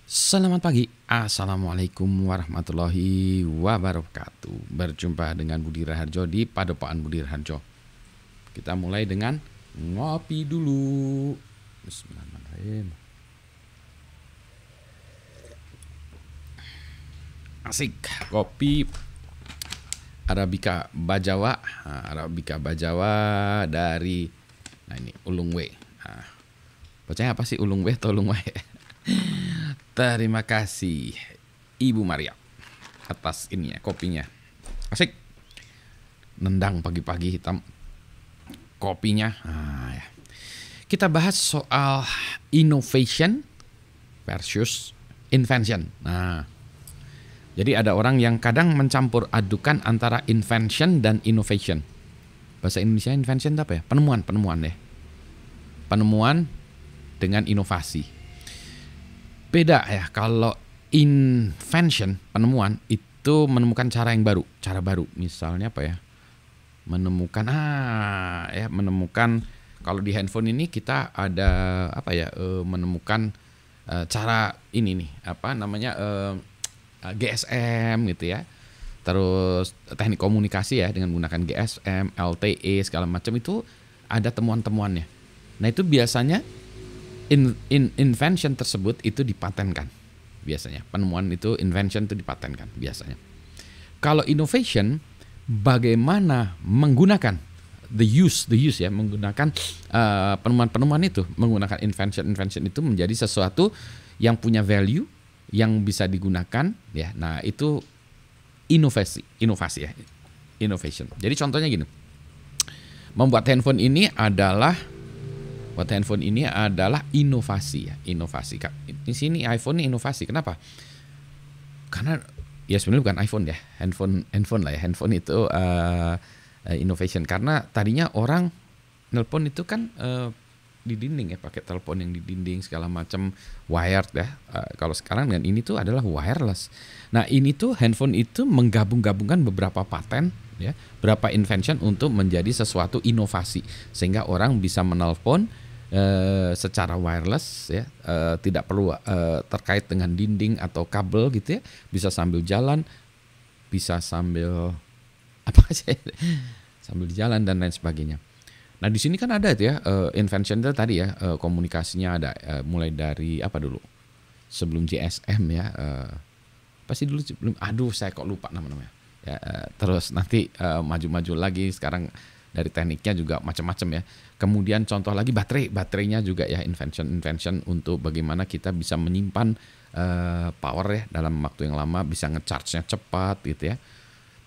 Selamat pagi, Assalamualaikum warahmatullahi wabarakatuh. Berjumpa dengan Budi Raharjo di Padepokan Budi Raharjo. Kita mulai dengan ngopi dulu. Bismillahirrahmanirrahim. Asik, kopi Arabica Bajawa. Arabica Bajawa dari, nah ini Ulung W. Bacanya apa sih, Ulung W atau Ulung W? Terima kasih Ibu Maria atas ini ya, kopinya. Asik. Nendang pagi-pagi hitam kopinya. Ya. Kita bahas soal innovation versus invention. Jadi ada orang yang kadang mencampur adukan antara invention dan innovation. Bahasa Indonesia invention itu apa ya? Penemuan ya. Penemuan dengan inovasi. Beda ya, kalau invention, penemuan, itu menemukan cara yang baru, cara baru. Misalnya apa ya? Menemukan kalau di handphone ini kita ada menemukan cara ini nih, GSM gitu ya. Terus teknik komunikasi ya dengan menggunakan GSM, LTE segala macam itu ada temuan-temuannya. Nah, itu biasanya invention tersebut itu dipatenkan biasanya. Penemuan itu, invention itu dipatenkan biasanya. Kalau innovation, bagaimana menggunakan the use ya, menggunakan penemuan itu, menggunakan invention itu menjadi sesuatu yang punya value, yang bisa digunakan ya. Nah, itu inovasi ya, innovation. Jadi contohnya gini, membuat handphone ini adalah inovasi ya, inovasi. Di sini iPhone ini inovasi. Kenapa? Karena ya sebenarnya bukan iPhone ya, handphone lah ya. Handphone itu innovation karena tadinya orang nelpon itu kan di dinding ya, pakai telepon yang di dinding segala macam, wired ya. Kalau sekarang dengan ini tuh adalah wireless. Nah, ini tuh handphone itu menggabung-gabungkan beberapa paten ya, beberapa invention untuk menjadi sesuatu inovasi sehingga orang bisa menelpon secara wireless ya, tidak perlu terkait dengan dinding atau kabel gitu ya, bisa sambil jalan, bisa sambil sambil jalan dan lain sebagainya. Nah, di sini kan ada itu ya, invention itu tadi ya, komunikasinya ada mulai dari apa dulu sebelum GSM ya, pasti dulu sebelum, saya kok lupa namanya ya, terus nanti maju-maju lagi sekarang dari tekniknya juga macam-macam ya. Kemudian contoh lagi baterainya juga ya, invention untuk bagaimana kita bisa menyimpan power ya dalam waktu yang lama, bisa ngecharge-nya cepat gitu ya.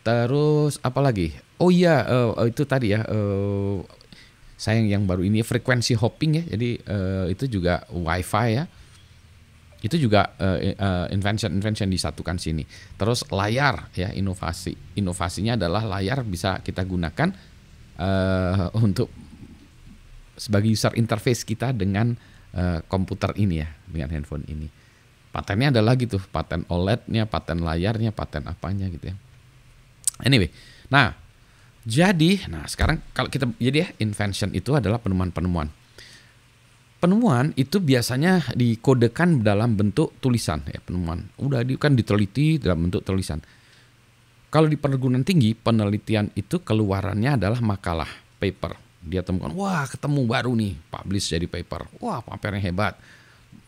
Terus apa lagi? Oh iya, itu tadi ya, sayang yang baru ini frekuensi hopping ya. Jadi itu juga WiFi ya. Itu juga invention disatukan sini. Terus layar ya, inovasinya adalah layar bisa kita gunakan untuk sebagai user interface kita dengan komputer ini ya, dengan handphone ini. Patennya ada lagi tuh, paten OLED-nya, paten layarnya, paten apanya gitu ya. Anyway, nah sekarang kalau kita jadi ya, invention itu adalah penemuan. Penemuan itu biasanya dikodekan dalam bentuk tulisan ya, penemuan. Udah kan diteliti dalam bentuk tulisan. Kalau di perguruan tinggi, penelitian itu keluarannya adalah makalah, paper. Dia temukan, wah ketemu baru nih, publish jadi paper. Wah, papernya hebat.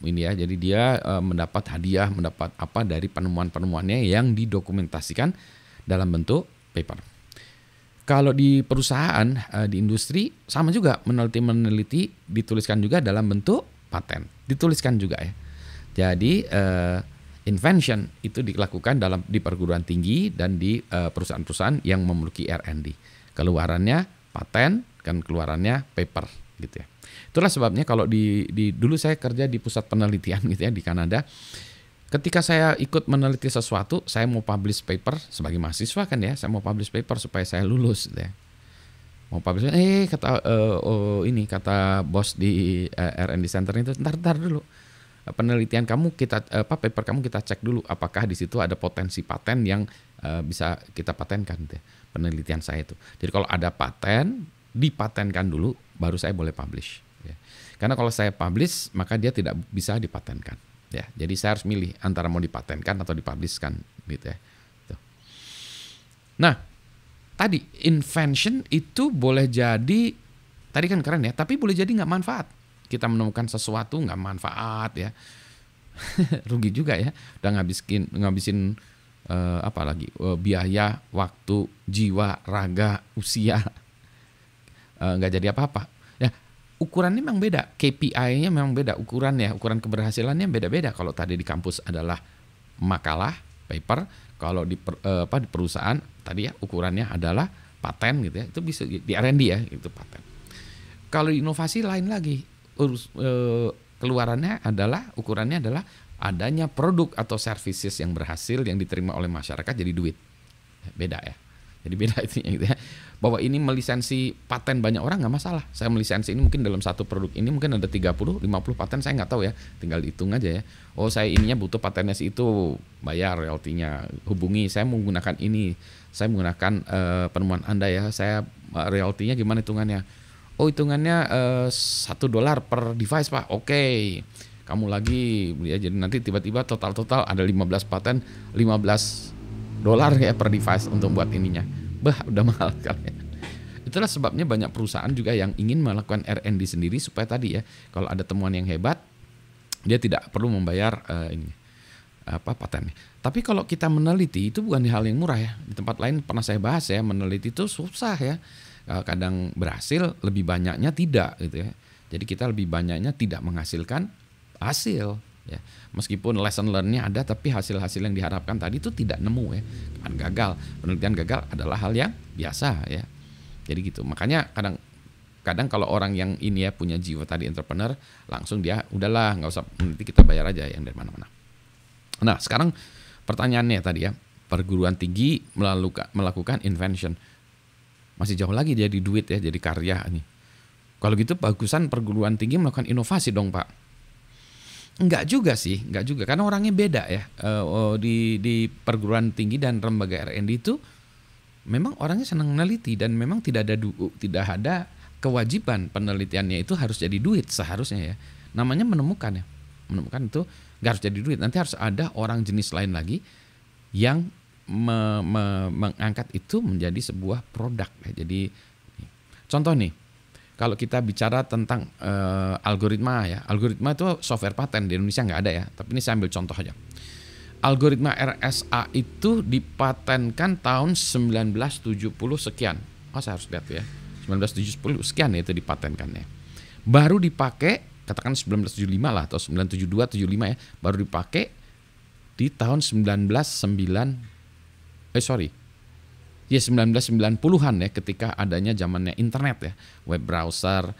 Ini ya, jadi dia mendapat hadiah, mendapat apa dari penemuan-penemuannya yang didokumentasikan dalam bentuk paper. Kalau di perusahaan, di industri, sama juga, meneliti dituliskan juga dalam bentuk paten. Dituliskan juga ya. Jadi invention itu dilakukan di perguruan tinggi dan di perusahaan-perusahaan yang memiliki R&D. Keluarannya paten, kan keluarannya paper gitu ya. Itulah sebabnya kalau dulu saya kerja di pusat penelitian gitu ya di Kanada. Ketika saya ikut meneliti sesuatu, saya mau publish paper sebagai mahasiswa kan ya, saya mau publish paper supaya saya lulus gitu ya. Mau publish, kata bos di R&D center itu, ntar dulu. Penelitian kamu paper kamu kita cek dulu apakah di situ ada potensi paten yang bisa kita patenkan gitu ya, penelitian saya itu. Jadi kalau ada paten, dipatenkan dulu baru saya boleh publish ya. Karena kalau saya publish maka dia tidak bisa dipatenkan Ya, jadi saya harus milih antara mau dipatenkan atau dipublishkan gitu ya. Tuh. Nah, tadi invention itu boleh jadi tadi kan keren ya, tapi boleh jadi nggak manfaat. Kita menemukan sesuatu nggak manfaat ya, rugi juga ya. Udah ngabisin biaya, waktu, jiwa, raga, usia, nggak jadi apa-apa. Ya, ukurannya memang beda, KPI-nya memang beda, ukuran keberhasilannya beda-beda. Kalau tadi di kampus adalah makalah, paper, kalau di perusahaan tadi ya ukurannya adalah paten gitu ya. Itu bisa di R&D ya, itu paten. Kalau inovasi lain lagi, ukurannya adalah adanya produk atau services yang berhasil yang diterima oleh masyarakat jadi duit. Beda ya. Jadi beda itu gitu ya. Bahwa ini melisensi paten banyak orang nggak masalah. Saya melisensi ini mungkin dalam satu produk ini mungkin ada 30, 50 paten, saya nggak tahu ya. Tinggal hitung aja ya. Oh, saya ininya butuh patennya si itu, bayar royaltinya. Hubungi, saya menggunakan ini. Saya menggunakan penemuan Anda ya. Saya royaltinya gimana hitungannya? Oh, hitungannya $1 per device, Pak. Oke. Kamu lagi ya, jadi nanti tiba-tiba total ada 15 paten, $15 ya per device untuk buat ininya. Udah mahal sekali. Itulah sebabnya banyak perusahaan juga yang ingin melakukan R&D sendiri supaya tadi ya, kalau ada temuan yang hebat, dia tidak perlu membayar patennya. Tapi kalau kita meneliti itu bukan hal yang murah ya. Di tempat lain pernah saya bahas ya, meneliti itu susah ya. Kadang berhasil, lebih banyaknya tidak gitu ya. Jadi kita lebih banyaknya tidak menghasilkan hasil ya. Meskipun lesson learn-nya ada, tapi hasil-hasil yang diharapkan tadi itu tidak nemu ya. Kan gagal. Penelitian gagal adalah hal yang biasa ya. Jadi gitu. Makanya kadang kalau orang yang ini ya punya jiwa tadi entrepreneur, langsung dia udahlah nggak usah meneliti, kita bayar aja yang dari mana-mana. Nah, sekarang pertanyaannya tadi ya, perguruan tinggi melakukan invention. Masih jauh lagi jadi duit ya, jadi karya nih. Kalau gitu bagusan perguruan tinggi melakukan inovasi dong, Pak. Enggak juga sih, karena orangnya beda ya. Di perguruan tinggi dan lembaga R&D itu memang orangnya senang meneliti dan memang tidak ada kewajiban penelitiannya itu harus jadi duit seharusnya ya. Namanya menemukan ya. Menemukan itu enggak harus jadi duit. Nanti harus ada orang jenis lain lagi yang mengangkat itu menjadi sebuah produk ya. Jadi contoh nih, kalau kita bicara tentang algoritma ya, algoritma itu software paten di Indonesia nggak ada ya. Tapi ini saya ambil contoh aja. Algoritma RSA itu dipatenkan tahun 1970 sekian. Oh, saya harus lihat ya. 1970 sekian ya itu dipatenkannya. Baru dipakai katakan 1975 lah atau 1972 75 ya, baru dipakai di tahun 1990-an ya, ketika adanya zamannya internet ya, web browser,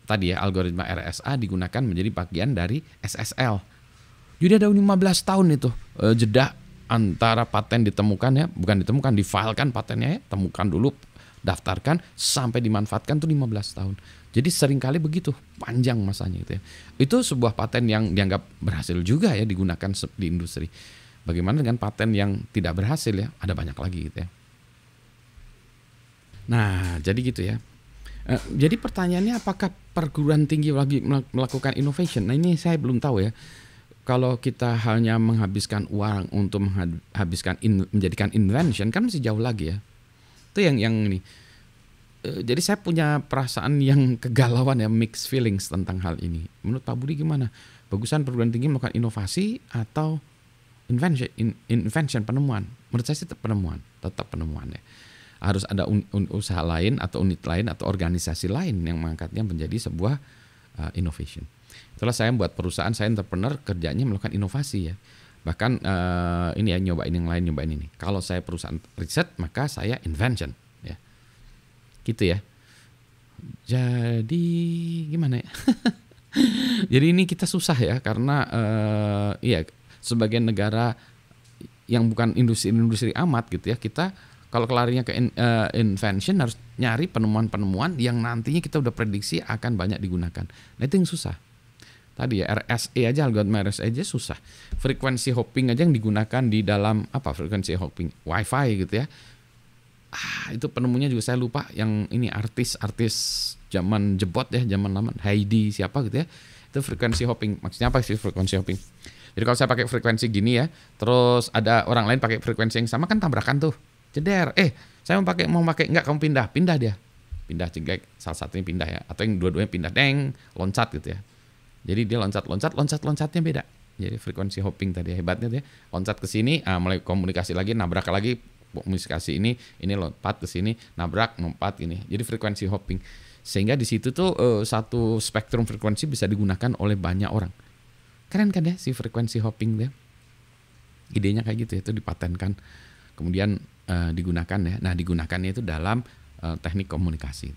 tadi ya algoritma RSA digunakan menjadi bagian dari SSL. Jadi ada 15 tahun itu jeda antara paten ditemukan ya, bukan ditemukan, difilekan patennya ya, temukan dulu, daftarkan, sampai dimanfaatkan tuh 15 tahun. Jadi seringkali begitu panjang masanya itu ya. Itu sebuah paten yang dianggap berhasil juga ya digunakan di industri. Bagaimana dengan paten yang tidak berhasil ya? Ada banyak lagi gitu ya. Nah, jadi gitu ya. Jadi pertanyaannya apakah perguruan tinggi lagi melakukan innovation? Nah, ini saya belum tahu ya. Kalau kita hanya menghabiskan uang untuk menjadikan invention kan masih jauh lagi ya. Itu yang ini. Jadi saya punya perasaan yang kegalauan ya, mixed feelings tentang hal ini. Menurut Pak Budi gimana? Bagusan perguruan tinggi melakukan inovasi atau invention penemuan? Menurut saya sih tetap penemuan ya. Harus ada usaha lain atau unit lain atau organisasi lain yang mengangkatnya menjadi sebuah innovation. Itulah saya buat perusahaan, saya entrepreneur, kerjanya melakukan inovasi ya. Bahkan ini ya, nyobain yang lain, nyobain ini. Kalau saya perusahaan riset, maka saya invention ya. Gitu ya. Jadi gimana ya? Jadi ini kita susah ya, karena sebagai negara yang bukan industri amat gitu ya, kita kalau kelarinya ke invention harus nyari penemuan-penemuan yang nantinya kita udah prediksi akan banyak digunakan. Nah, itu yang susah. Tadi ya RSA aja, algoritma RSA aja susah. Frekuensi hopping aja yang digunakan di dalam frekuensi hopping WiFi gitu ya. Itu penemunya juga saya lupa, yang ini artis zaman jebot ya, zaman lama, Heidi siapa gitu ya. Itu frekuensi hopping. Maksudnya apa sih frekuensi hopping? Jadi kalau saya pakai frekuensi gini ya, terus ada orang lain pakai frekuensi yang sama kan tabrakan tuh. Jeder, saya mau pakai enggak, kamu pindah dia. Pindah cegai, salah satunya pindah ya, atau yang dua-duanya pindah, deng, loncat gitu ya. Jadi dia loncatnya beda. Jadi frekuensi hopping tadi hebatnya dia, loncat ke sini, mulai komunikasi lagi, nabrak lagi, komunikasi ini lompat ke sini, nabrak, lompat ini. Jadi frekuensi hopping. Sehingga di situ tuh satu spektrum frekuensi bisa digunakan oleh banyak orang. Keren kan ya si frekuensi hopping dia? Idenya kayak gitu ya, itu dipatenkan. Kemudian digunakan ya. Nah, digunakannya itu dalam teknik komunikasi.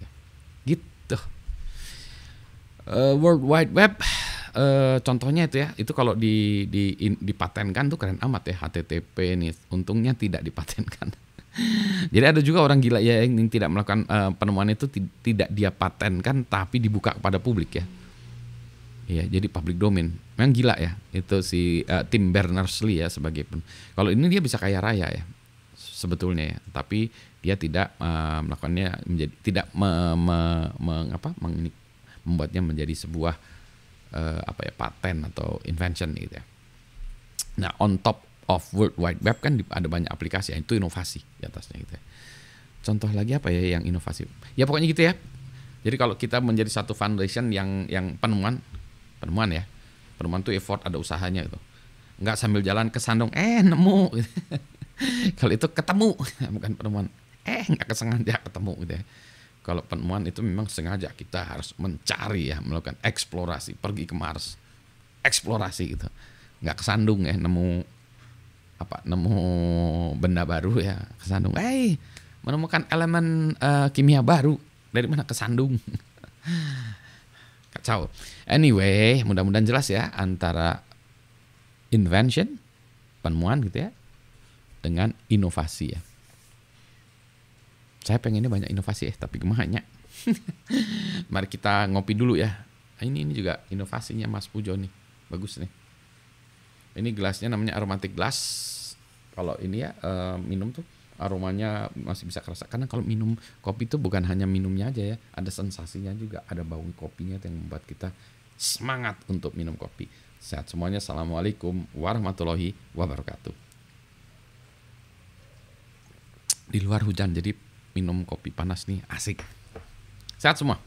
Gitu. World Wide Web contohnya itu ya, itu kalau dipatenkan tuh keren amat ya, HTTP nih. Untungnya tidak dipatenkan. Jadi ada juga orang gila ya yang tidak melakukan penemuan itu tidak dia patenkan tapi dibuka kepada publik ya. Iya, jadi public domain. Memang gila ya. Itu si Tim Berners-Lee ya sebagai kalau ini dia bisa kaya raya ya sebetulnya ya, tapi dia tidak melakukannya menjadi tidak membuatnya menjadi sebuah paten atau invention gitu ya. Nah, on top of World Wide Web kan ada banyak aplikasi, itu inovasi di atasnya gitu ya. Contoh lagi apa ya yang inovasi? Ya pokoknya gitu ya. Jadi kalau kita menjadi satu foundation yang penemuan ya. Penemuan tuh effort, ada usahanya gitu. Enggak sambil jalan kesandung nemu. Kalau itu ketemu, bukan penemuan. Enggak kesengaja ketemu gitu ya. Kalau penemuan itu memang sengaja, kita harus mencari ya, melakukan eksplorasi, pergi ke Mars. Eksplorasi gitu. Enggak kesandung ya, nemu benda baru ya, kesandung. Menemukan elemen kimia baru. Dari mana? Kesandung. Kacau. Anyway, mudah-mudahan jelas ya antara invention, penemuan gitu ya, dengan inovasi ya. Saya pengennya banyak inovasi tapi gimana? Mari kita ngopi dulu ya. Ini juga inovasinya Mas Pujo nih. Bagus nih. Ini gelasnya namanya aromatic glass. Kalau ini ya minum tuh aromanya masih bisa kerasa. Karena kalau minum kopi itu bukan hanya minumnya aja ya, ada sensasinya juga, ada bau kopinya yang membuat kita semangat untuk minum kopi. Sehat semuanya. Assalamualaikum warahmatullahi wabarakatuh. Di luar hujan, jadi minum kopi panas nih asik. Sehat semua.